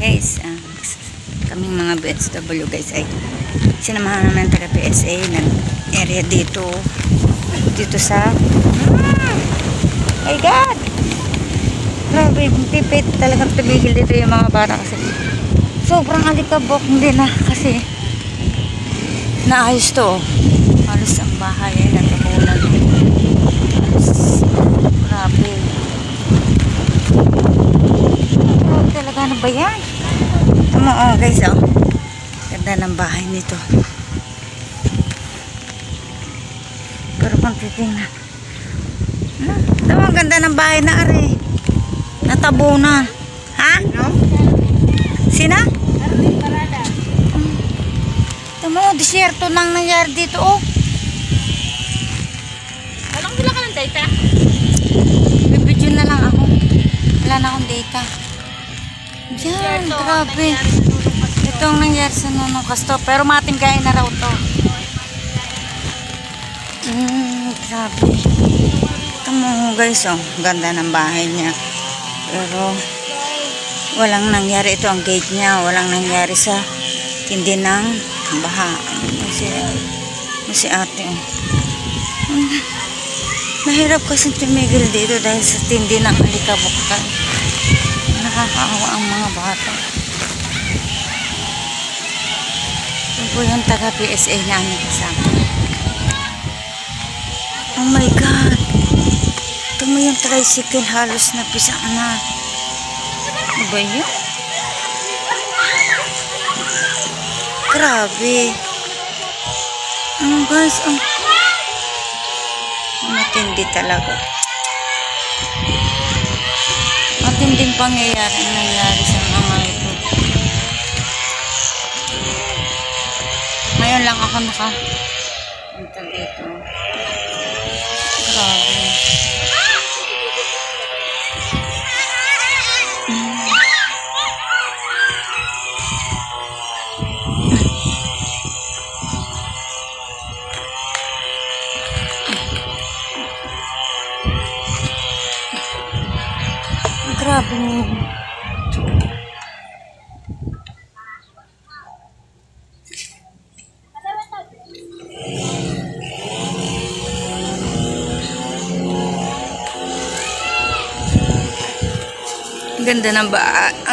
Guys, kaming mga BSW guys ay sinamahan naman taga PSA ng area dito sa my god, grabe, pipit talagang tumigil dito yung mga bata kasi sobrang alikabok. Hindi na kasi naayos to, halos ang bahay ay natabunan, grabe talaga. Ano ba yan? Guys, ganda ng bahay nito, pero kung titingnan ang ganda ng bahay na ari natabunan. Ha? Sina? Tamo, disyerto nang nangyari dito. Walang wala ka ng data? Bibidyo na lang ako, wala na akong data. Yan, grabe. Ito ang nangyari sa Nunong Casto, pero matingkain na raw to. Grabe. Tamo guys, ganda ng bahay niya, pero walang nangyari. Ito ang gate niya, walang nangyari sa tindi ng baha. Kasi ate, mahirap kasi tumigil dito dahil sa tindi ng alikabok. Nakakaawa ang mga bata. Ito po yung taga PSA namin kasama. Oh my god, ito mo yung tricycle, halos napisa na. Ano ba yun? Grabe. Guys, matindi talaga. Matinding pangyayari ang nangyari sa mga ito. Ngayon lang ako punta dito. Grabe. Grabe.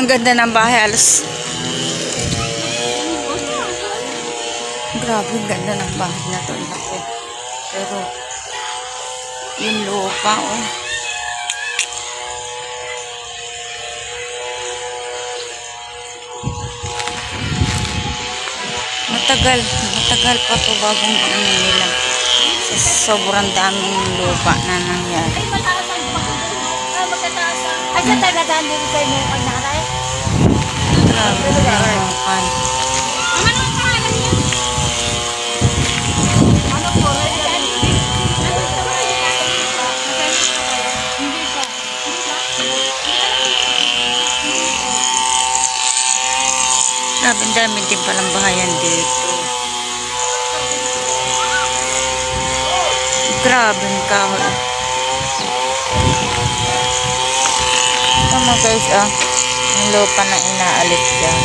Ang ganda ng bahay, halos. Grabe, ang ganda ng bahay na to. Pero yung lupa, matagal pa to bagong nila. Sobrang daming lupa na nangyari. Ay, sa taga-daan din kayo mo pag-naray? Grabe naman. Ano ang pangalan niya? Ano po? Grabe, dami din palang bahayan dito. Grabe ang kahoy. Tama guys, yung lupa na inaalit dyan.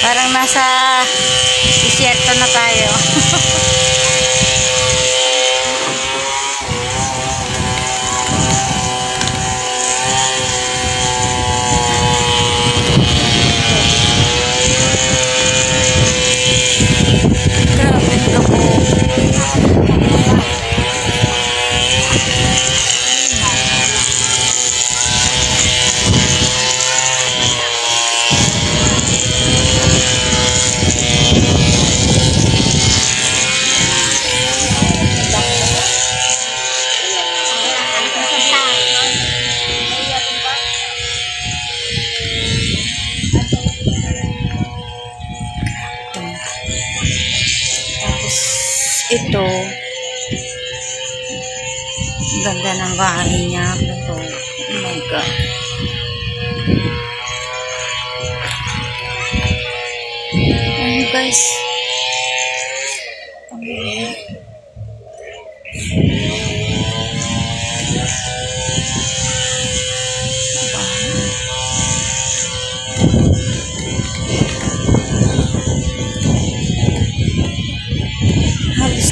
Parang nasa disyerto na tayo. Ito, ganda ng bahay niya. Pero, oh my god, guys, Halos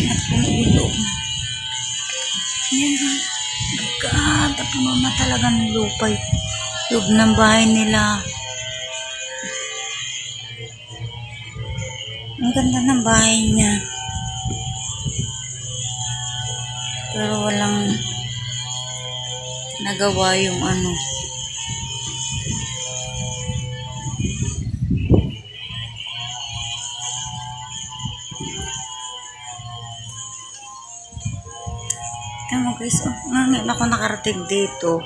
na puno yung loob na. Ayan ha. My God, puno na talaga ng lupa yung loob ng bahay nila. Ang ganda ng bahay niya. Pero walang nagawa yung ano. Tama guys, ngayon ako nakarating dito.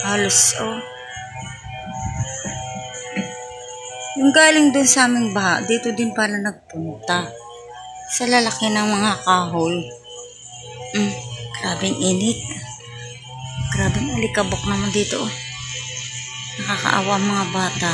Halos, yung galing dun sa aming baha, dito din pala nagpunta. Sa lalaki ng mga kahoy. Grabing init. Grabing alikabok naman dito. Nakakaawa ang mga bata.